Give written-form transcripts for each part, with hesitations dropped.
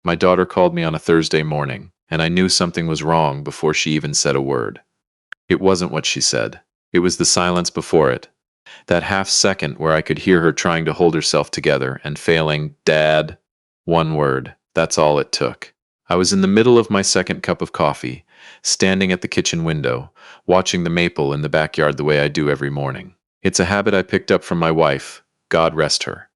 My daughter called me on a Thursday morning, and I knew something was wrong before she even said a word. It wasn't what she said. It was the silence before it. That half second where I could hear her trying to hold herself together and failing, "Dad." One word. That's all it took. I was in the middle of my second cup of coffee, standing at the kitchen window, watching the maple in the backyard the way I do every morning. It's a habit I picked up from my wife, God rest her.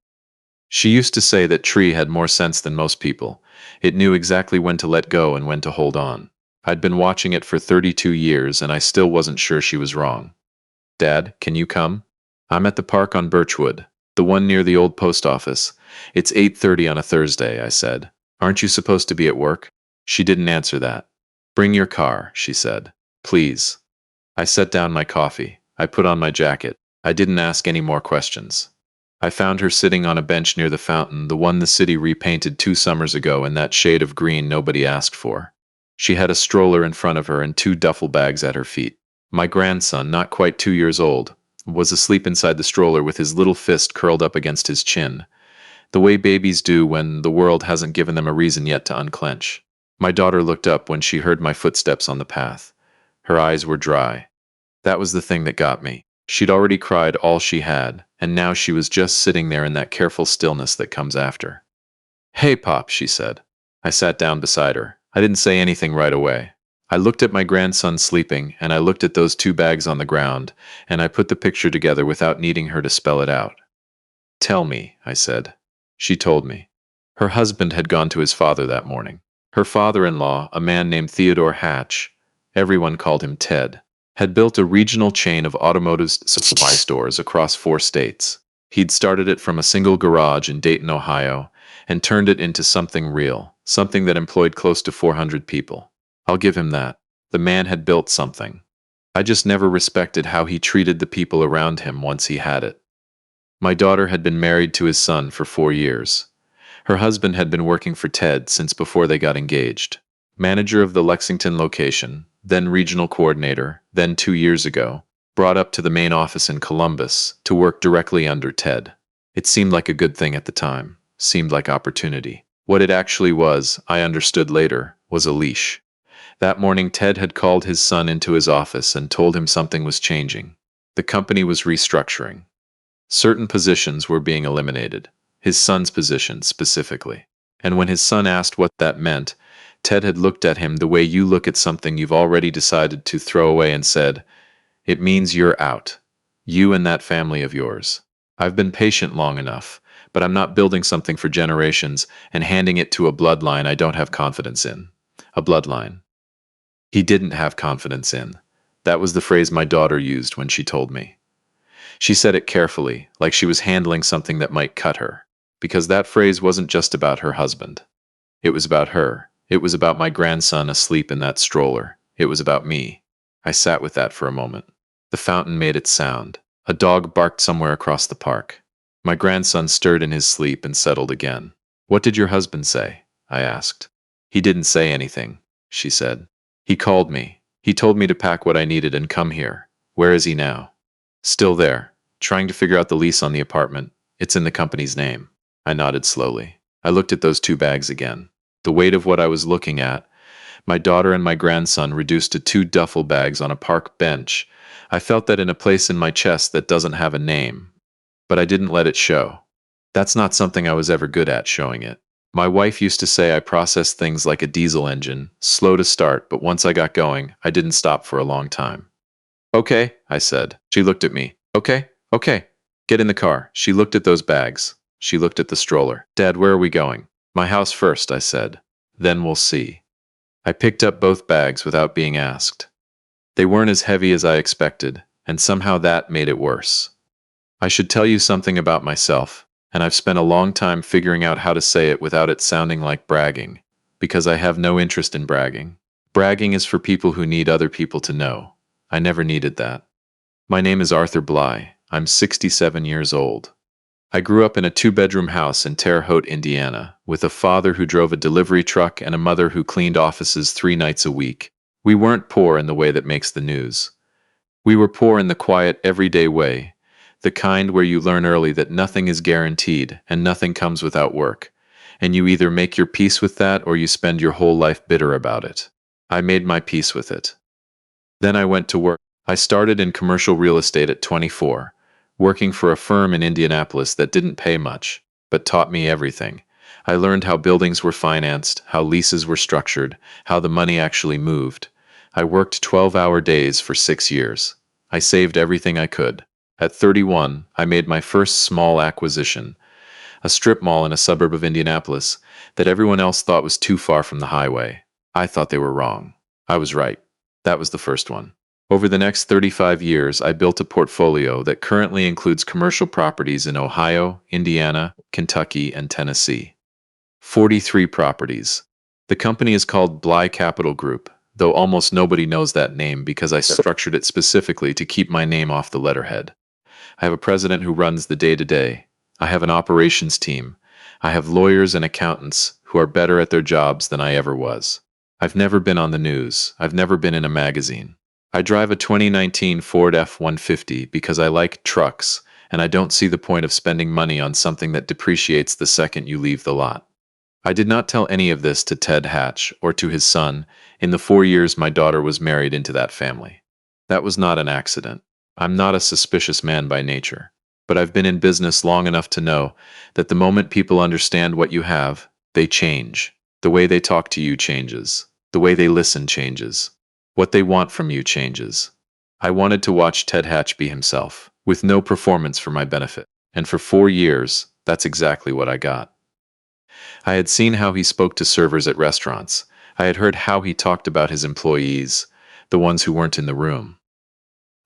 She used to say that tree had more sense than most people. It knew exactly when to let go and when to hold on. I'd been watching it for 32 years and I still wasn't sure she was wrong. "Dad, can you come?" "I'm at the park on Birchwood, the one near the old post office. It's 8:30 on a Thursday," I said. "Aren't you supposed to be at work?" She didn't answer that. "Bring your car," she said. "Please." I set down my coffee. I put on my jacket. I didn't ask any more questions. I found her sitting on a bench near the fountain, the one the city repainted 2 summers ago in that shade of green nobody asked for. She had a stroller in front of her and 2 duffel bags at her feet. My grandson, not quite 2 years old, was asleep inside the stroller with his little fist curled up against his chin, the way babies do when the world hasn't given them a reason yet to unclench. My daughter looked up when she heard my footsteps on the path. Her eyes were dry. That was the thing that got me. She'd already cried all she had, and now she was just sitting there in that careful stillness that comes after. "Hey, Pop," she said. I sat down beside her. I didn't say anything right away. I looked at my grandson sleeping, and I looked at those 2 bags on the ground, and I put the picture together without needing her to spell it out. "Tell me," I said. She told me. Her husband had gone to his father that morning. Her father-in-law, a man named Theodore Hatch, everyone called him Ted, had built a regional chain of automotive supply stores across 4 states. He'd started it from a single garage in Dayton, Ohio, and turned it into something real, something that employed close to 400 people. I'll give him that. The man had built something. I just never respected how he treated the people around him once he had it. My daughter had been married to his son for 4 years. Her husband had been working for Ted since before they got engaged. Manager of the Lexington location, then regional coordinator, then 2 years ago, brought up to the main office in Columbus to work directly under Ted. It seemed like a good thing at the time, seemed like opportunity. What it actually was, I understood later, was a leash. That morning Ted had called his son into his office and told him something was changing. The company was restructuring. Certain positions were being eliminated, his son's position specifically. And when his son asked what that meant, Ted had looked at him the way you look at something you've already decided to throw away and said, "It means you're out. You and that family of yours. I've been patient long enough, but I'm not building something for generations and handing it to a bloodline I don't have confidence in." A bloodline he didn't have confidence in. That was the phrase my daughter used when she told me. She said it carefully, like she was handling something that might cut her, because that phrase wasn't just about her husband. It was about her. It was about my grandson asleep in that stroller. It was about me. I sat with that for a moment. The fountain made its sound. A dog barked somewhere across the park. My grandson stirred in his sleep and settled again. "What did your husband say?" I asked. "He didn't say anything," she said. "He called me. He told me to pack what I needed and come here." "Where is he now?" "Still there, trying to figure out the lease on the apartment. It's in the company's name." I nodded slowly. I looked at those 2 bags again. The weight of what I was looking at, my daughter and my grandson reduced to 2 duffel bags on a park bench. I felt that in a place in my chest that doesn't have a name. But I didn't let it show. That's not something I was ever good at, showing it. My wife used to say I processed things like a diesel engine, slow to start, but once I got going, I didn't stop for a long time. "Okay," I said. She looked at me. Okay. Get in the car." She looked at those bags. She looked at the stroller. "Dad, where are we going?" "My house first," I said. "Then we'll see." I picked up both bags without being asked. They weren't as heavy as I expected, and somehow that made it worse. I should tell you something about myself, and I've spent a long time figuring out how to say it without it sounding like bragging, because I have no interest in bragging. Bragging is for people who need other people to know. I never needed that. My name is Arthur Bly. I'm 67 years old. I grew up in a 2-bedroom house in Terre Haute, Indiana, with a father who drove a delivery truck and a mother who cleaned offices 3 nights a week. We weren't poor in the way that makes the news. We were poor in the quiet, everyday way, the kind where you learn early that nothing is guaranteed and nothing comes without work, And you either make your peace with that or you spend your whole life bitter about it. I made my peace with it. Then I went to work. I started in commercial real estate at 24, working for a firm in Indianapolis that didn't pay much, but taught me everything. I learned how buildings were financed, how leases were structured, how the money actually moved. I worked 12-hour days for 6 years. I saved everything I could. At 31, I made my first small acquisition, a strip mall in a suburb of Indianapolis that everyone else thought was too far from the highway. I thought they were wrong. I was right. That was the first one. Over the next 35 years, I built a portfolio that currently includes commercial properties in Ohio, Indiana, Kentucky, and Tennessee. 43 properties. The company is called Bly Capital Group, though almost nobody knows that name because I structured it specifically to keep my name off the letterhead. I have a president who runs the day-to-day. I have an operations team. I have lawyers and accountants who are better at their jobs than I ever was. I've never been on the news. I've never been in a magazine. I drive a 2019 Ford F-150 because I like trucks, and I don't see the point of spending money on something that depreciates the second you leave the lot. I did not tell any of this to Ted Hatch or to his son in the 4 years my daughter was married into that family. That was not an accident. I'm not a suspicious man by nature, but I've been in business long enough to know that the moment people understand what you have, they change. The way they talk to you changes. The way they listen changes. What they want from you changes. I wanted to watch Ted Hatch be himself, with no performance for my benefit. And for 4 years, that's exactly what I got. I had seen how he spoke to servers at restaurants. I had heard how he talked about his employees, the ones who weren't in the room.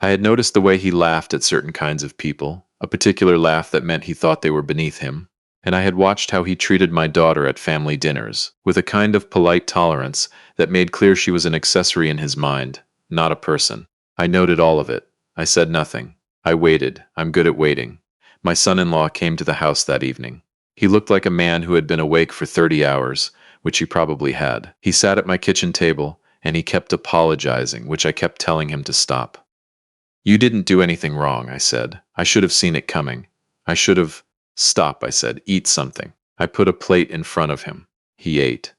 I had noticed the way he laughed at certain kinds of people, a particular laugh that meant he thought they were beneath him, and I had watched how he treated my daughter at family dinners, with a kind of polite tolerance that made clear she was an accessory in his mind, not a person. I noted all of it. I said nothing. I waited. I'm good at waiting. My son-in-law came to the house that evening. He looked like a man who had been awake for 30 hours, which he probably had. He sat at my kitchen table, and he kept apologizing, which I kept telling him to stop. You didn't do anything wrong, I said. I should have seen it coming. I should have... Stop, I said. Eat something. I put a plate in front of him. He ate.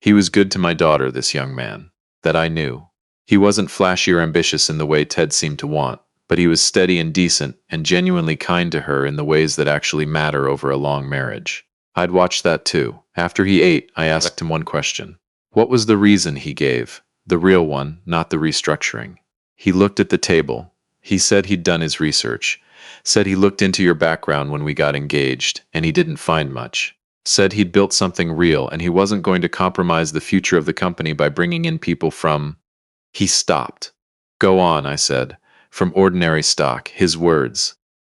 He was good to my daughter, this young man. That I knew. He wasn't flashy or ambitious in the way Ted seemed to want, but he was steady and decent and genuinely kind to her in the ways that actually matter over a long marriage. I'd watched that too. After he ate, I asked him one question. What was the reason he gave? The real one, not the restructuring. He looked at the table. He said he'd done his research. Said he looked into your background when we got engaged, and he didn't find much. Said he'd built something real, and he wasn't going to compromise the future of the company by bringing in people from... He stopped. Go on, I said. From ordinary stock, his words.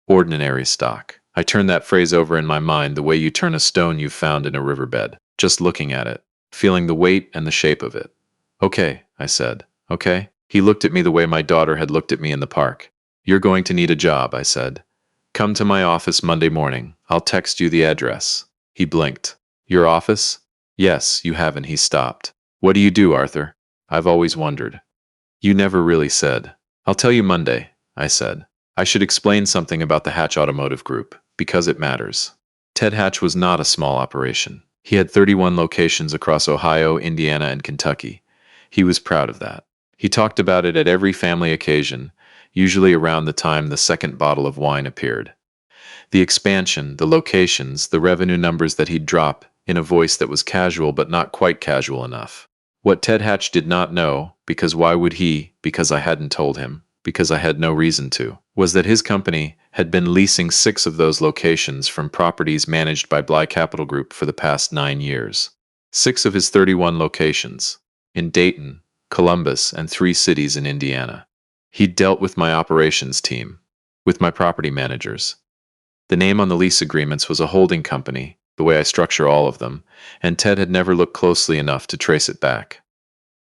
Ordinary stock. I turned that phrase over in my mind the way you turn a stone you've found in a riverbed, just looking at it, feeling the weight and the shape of it. Okay, I said. Okay? He looked at me the way my daughter had looked at me in the park. You're going to need a job, I said. Come to my office Monday morning. I'll text you the address. He blinked. Your office? Yes, you haven't. He stopped. What do you do, Arthur? I've always wondered. You never really said. I'll tell you Monday, I said. I should explain something about the Hatch Automotive Group, because it matters. Ted Hatch was not a small operation. He had 31 locations across Ohio, Indiana, and Kentucky. He was proud of that. He talked about it at every family occasion, usually around the time the second bottle of wine appeared. The expansion, the locations, the revenue numbers that he'd drop in a voice that was casual but not quite casual enough. What Ted Hatch did not know, because why would he, because I hadn't told him, because I had no reason to, was that his company had been leasing 6 of those locations from properties managed by Bly Capital Group for the past 9 years. 6 of his 31 locations, in Dayton, Columbus, and 3 cities in Indiana. He'd dealt with my operations team, with my property managers. The name on the lease agreements was a holding company, the way I structure all of them, and Ted had never looked closely enough to trace it back.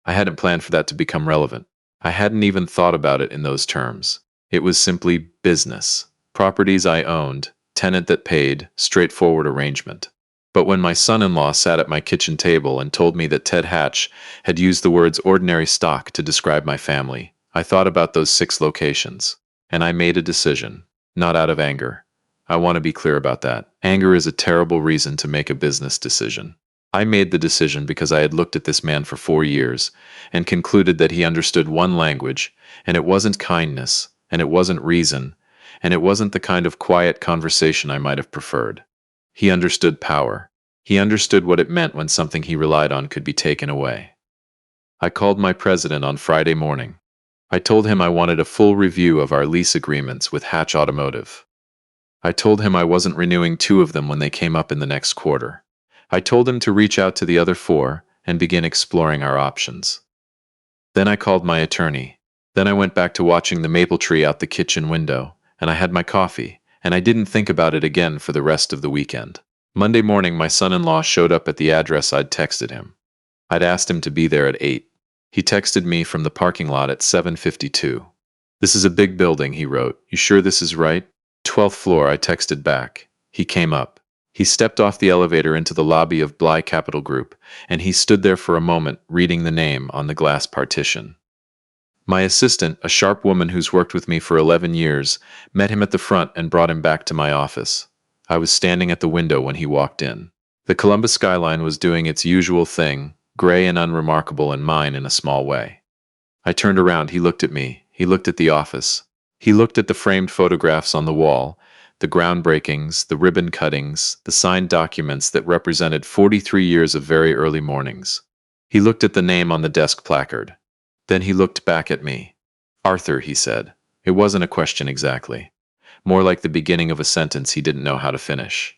I hadn't planned for that to become relevant. I hadn't even thought about it in those terms. It was simply business. Properties I owned, tenant that paid, straightforward arrangement. But when my son-in-law sat at my kitchen table and told me that Ted Hatch had used the words ordinary stock to describe my family, I thought about those 6 locations. And I made a decision, not out of anger, I want to be clear about that. Anger is a terrible reason to make a business decision. I made the decision because I had looked at this man for 4 years and concluded that he understood one language, and it wasn't kindness, and it wasn't reason, and it wasn't the kind of quiet conversation I might have preferred. He understood power. He understood what it meant when something he relied on could be taken away. I called my president on Friday morning. I told him I wanted a full review of our lease agreements with Hatch Automotive. I told him I wasn't renewing 2 of them when they came up in the next quarter. I told him to reach out to the other 4 and begin exploring our options. Then I called my attorney. Then I went back to watching the maple tree out the kitchen window, and I had my coffee, and I didn't think about it again for the rest of the weekend. Monday morning, my son-in-law showed up at the address I'd texted him. I'd asked him to be there at 8. He texted me from the parking lot at 7:52. "This is a big building," he wrote. "You sure this is right?" 12th floor, I texted back. He came up. He stepped off the elevator into the lobby of Bly Capital Group, and he stood there for a moment, reading the name on the glass partition. My assistant, a sharp woman who's worked with me for 11 years, met him at the front and brought him back to my office. I was standing at the window when he walked in. The Columbus skyline was doing its usual thing, gray and unremarkable, and mine in a small way. I turned around. He looked at me. He looked at the office. He looked at the framed photographs on the wall, the groundbreakings, the ribbon cuttings, the signed documents that represented 43 years of very early mornings. He looked at the name on the desk placard. Then he looked back at me. "Arthur," he said. It wasn't a question exactly. More like the beginning of a sentence he didn't know how to finish.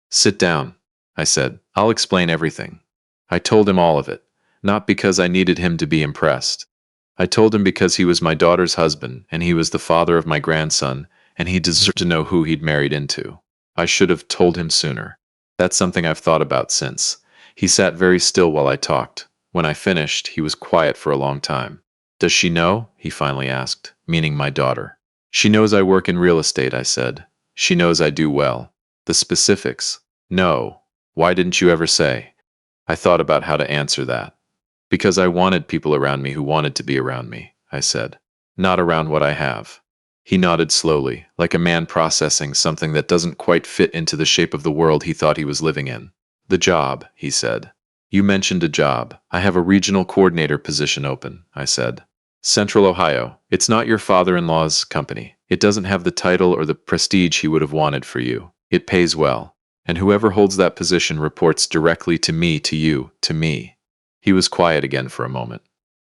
"Sit down," I said. "I'll explain everything." I told him all of it, not because I needed him to be impressed. I told him because he was my daughter's husband, and he was the father of my grandson, and he deserved to know who he'd married into. I should have told him sooner. That's something I've thought about since. He sat very still while I talked. When I finished, he was quiet for a long time. "Does she know?" he finally asked, meaning my daughter. "She knows I work in real estate," I said. "She knows I do well. The specifics? No. Why didn't you ever say?" I thought about how to answer that. "Because I wanted people around me who wanted to be around me," I said. "Not around what I have." He nodded slowly, like a man processing something that doesn't quite fit into the shape of the world he thought he was living in. "The job," he said. "You mentioned a job. I have a regional coordinator position open," I said. "Central Ohio. It's not your father-in-law's company. It doesn't have the title or the prestige he would have wanted for you. It pays well. And whoever holds that position reports directly to me, to you, to me." He was quiet again for a moment.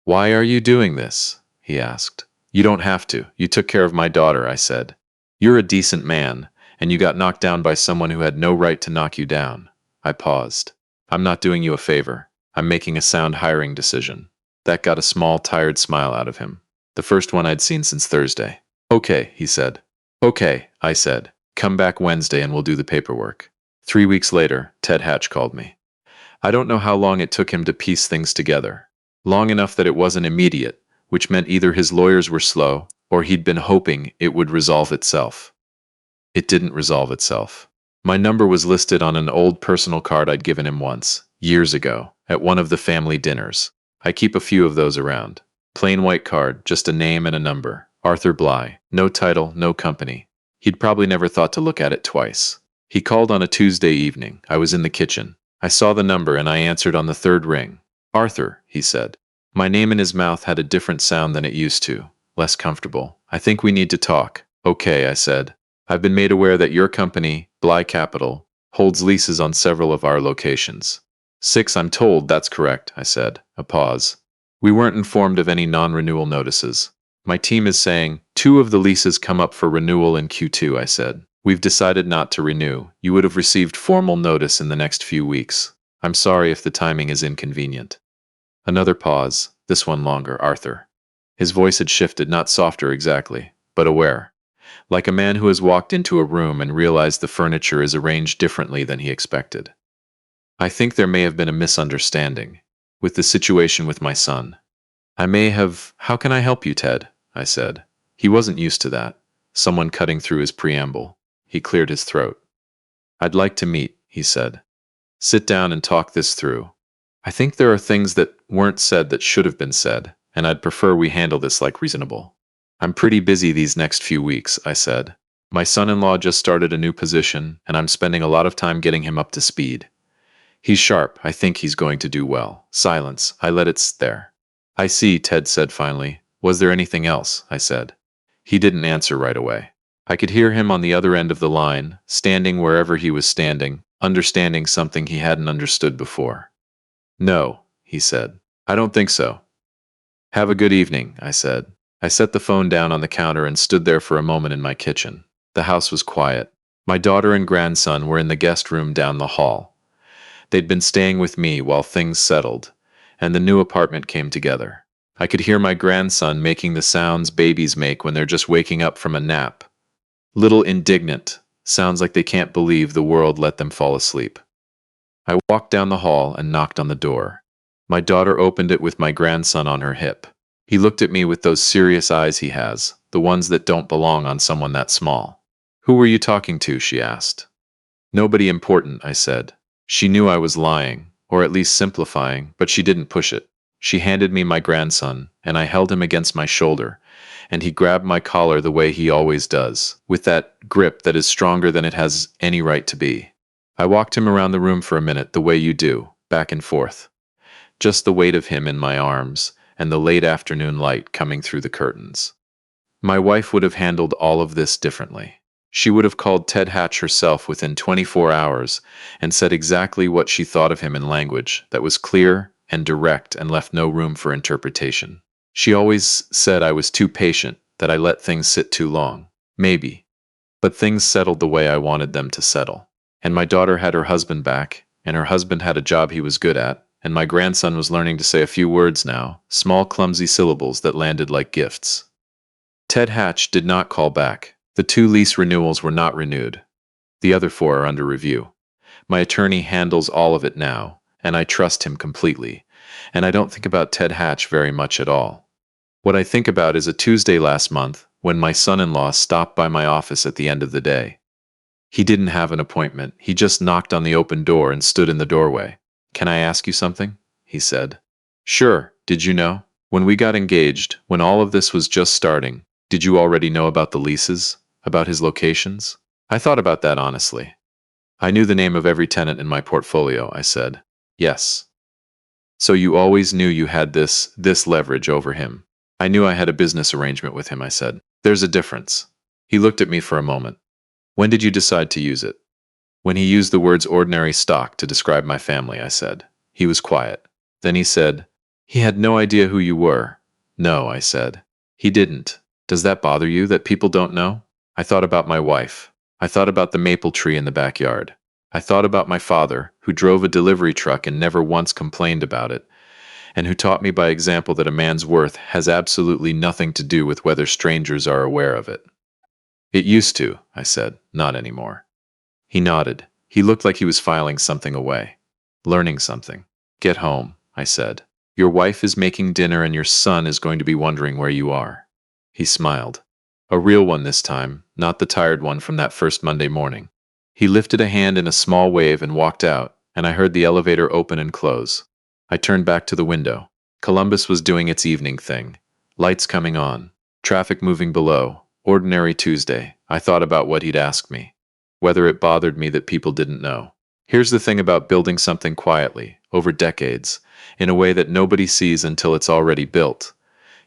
"Why are you doing this?" he asked. "You don't have to. You took care of my daughter," I said. "You're a decent man, and you got knocked down by someone who had no right to knock you down." I paused. "I'm not doing you a favor. I'm making a sound hiring decision." That got a small, tired smile out of him. The first one I'd seen since Thursday. "Okay," he said. "Okay," I said. "Come back Wednesday and we'll do the paperwork." 3 weeks later, Ted Hatch called me. I don't know how long it took him to piece things together. Long enough that it wasn't immediate, which meant either his lawyers were slow, or he'd been hoping it would resolve itself. It didn't resolve itself. My number was listed on an old personal card I'd given him once, years ago, at one of the family dinners. I keep a few of those around. Plain white card, just a name and a number. Arthur Bly. No title, no company. He'd probably never thought to look at it twice. He called on a Tuesday evening. I was in the kitchen. I saw the number and I answered on the 3rd ring. "Arthur," he said. My name in his mouth had a different sound than it used to, less comfortable. "I think we need to talk." "Okay," I said. "I've been made aware that your company, Bly Capital, holds leases on several of our locations." 6, I'm told. "That's correct," I said. A pause. "We weren't informed of any non-renewal notices." "My team is saying 2 of the leases come up for renewal in Q2, I said. "We've decided not to renew. You would have received formal notice in the next few weeks. I'm sorry if the timing is inconvenient." Another pause, this one longer. "Arthur." His voice had shifted, not softer exactly, but aware. Like a man who has walked into a room and realized the furniture is arranged differently than he expected. "I think there may have been a misunderstanding with the situation with my son. I may have—" "How can I help you, Ted?" I said. He wasn't used to that. Someone cutting through his preamble. He cleared his throat. "I'd like to meet," he said. "Sit down and talk this through. I think there are things that weren't said that should have been said, and I'd prefer we handle this like reasonable." "I'm pretty busy these next few weeks," I said. My son-in-law just started a new position, and I'm spending a lot of time getting him up to speed. He's sharp. I think he's going to do well. Silence. I let it sit there. I see, Ted said finally. Was there anything else? I said. He didn't answer right away. I could hear him on the other end of the line, standing wherever he was standing, understanding something he hadn't understood before. No, he said. I don't think so. Have a good evening, I said. I set the phone down on the counter and stood there for a moment in my kitchen. The house was quiet. My daughter and grandson were in the guest room down the hall. They'd been staying with me while things settled, and the new apartment came together. I could hear my grandson making the sounds babies make when they're just waking up from a nap. Little indignant, sounds like they can't believe the world let them fall asleep. I walked down the hall and knocked on the door. My daughter opened it with my grandson on her hip. He looked at me with those serious eyes he has, the ones that don't belong on someone that small. Who were you talking to? She asked. Nobody important, I said. She knew I was lying, or at least simplifying, but she didn't push it. She handed me my grandson, and I held him against my shoulder, and he grabbed my collar the way he always does, with that grip that is stronger than it has any right to be. I walked him around the room for a minute the way you do, back and forth. Just the weight of him in my arms, and the late afternoon light coming through the curtains. My wife would have handled all of this differently. She would have called Ted Hatch herself within 24 hours and said exactly what she thought of him in language that was clear and direct and left no room for interpretation. She always said I was too patient, that I let things sit too long. Maybe. But things settled the way I wanted them to settle. And my daughter had her husband back, and her husband had a job he was good at, and my grandson was learning to say a few words now, small clumsy syllables that landed like gifts. Ted Hatch did not call back. The 2 lease renewals were not renewed. The other 4 are under review. My attorney handles all of it now, and I trust him completely. And I don't think about Ted Hatch very much at all. What I think about is a Tuesday last month when my son-in-law stopped by my office at the end of the day. He didn't have an appointment. He just knocked on the open door and stood in the doorway. Can I ask you something? He said. Sure. Did you know? When we got engaged, when all of this was just starting, did you already know about the leases? About his locations? I thought about that honestly. I knew the name of every tenant in my portfolio, I said. Yes. So you always knew you had this leverage over him. I knew I had a business arrangement with him, I said. There's a difference. He looked at me for a moment. When did you decide to use it? When he used the words ordinary stock to describe my family, I said. He was quiet. Then he said, he had no idea who you were. No, I said. He didn't. Does that bother you that people don't know? I thought about my wife. I thought about the maple tree in the backyard. I thought about my father, who drove a delivery truck and never once complained about it, and who taught me by example that a man's worth has absolutely nothing to do with whether strangers are aware of it. It used to, I said, not anymore. He nodded. He looked like he was filing something away. Learning something. Get home, I said. Your wife is making dinner and your son is going to be wondering where you are. He smiled. A real one this time, not the tired one from that first Monday morning. He lifted a hand in a small wave and walked out, and I heard the elevator open and close. I turned back to the window. Columbus was doing its evening thing. Lights coming on. Traffic moving below. Ordinary Tuesday. I thought about what he'd asked me. Whether it bothered me that people didn't know. Here's the thing about building something quietly, over decades, in a way that nobody sees until it's already built.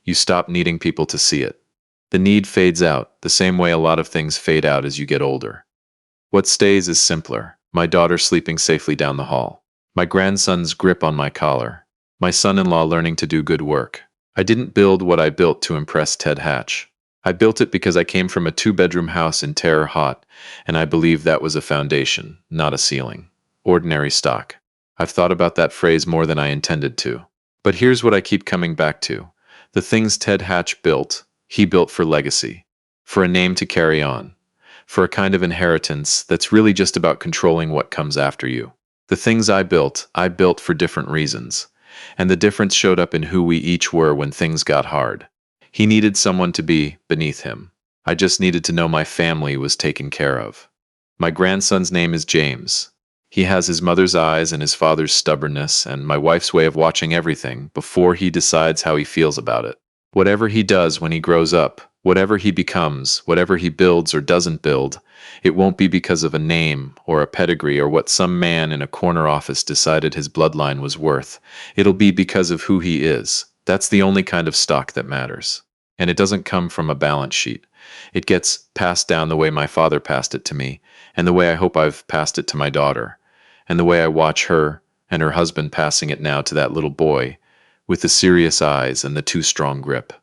You stop needing people to see it. The need fades out, the same way a lot of things fade out as you get older. What stays is simpler. My daughter sleeping safely down the hall. My grandson's grip on my collar. My son-in-law learning to do good work. I didn't build what I built to impress Ted Hatch. I built it because I came from a 2-bedroom house in Terre Haute, and I believed that was a foundation, not a ceiling. Ordinary stock. I've thought about that phrase more than I intended to. But here's what I keep coming back to. The things Ted Hatch built, he built for legacy, for a name to carry on, for a kind of inheritance that's really just about controlling what comes after you. The things I built for different reasons, and the difference showed up in who we each were when things got hard. He needed someone to be beneath him. I just needed to know my family was taken care of. My grandson's name is James. He has his mother's eyes and his father's stubbornness and my wife's way of watching everything before he decides how he feels about it. Whatever he does when he grows up, Whatever he becomes, whatever he builds or doesn't build, it won't be because of a name or a pedigree or what some man in a corner office decided his bloodline was worth. It'll be because of who he is. That's the only kind of stock that matters. And it doesn't come from a balance sheet. It gets passed down the way my father passed it to me, and the way I hope I've passed it to my daughter, and the way I watch her and her husband passing it now to that little boy, with the serious eyes and the too strong grip.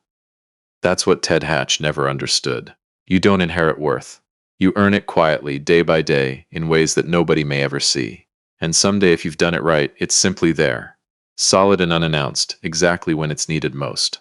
That's what Ted Hatch never understood. You don't inherit worth. You earn it quietly, day by day, in ways that nobody may ever see. And someday, if you've done it right, it's simply there, solid and unannounced, exactly when it's needed most.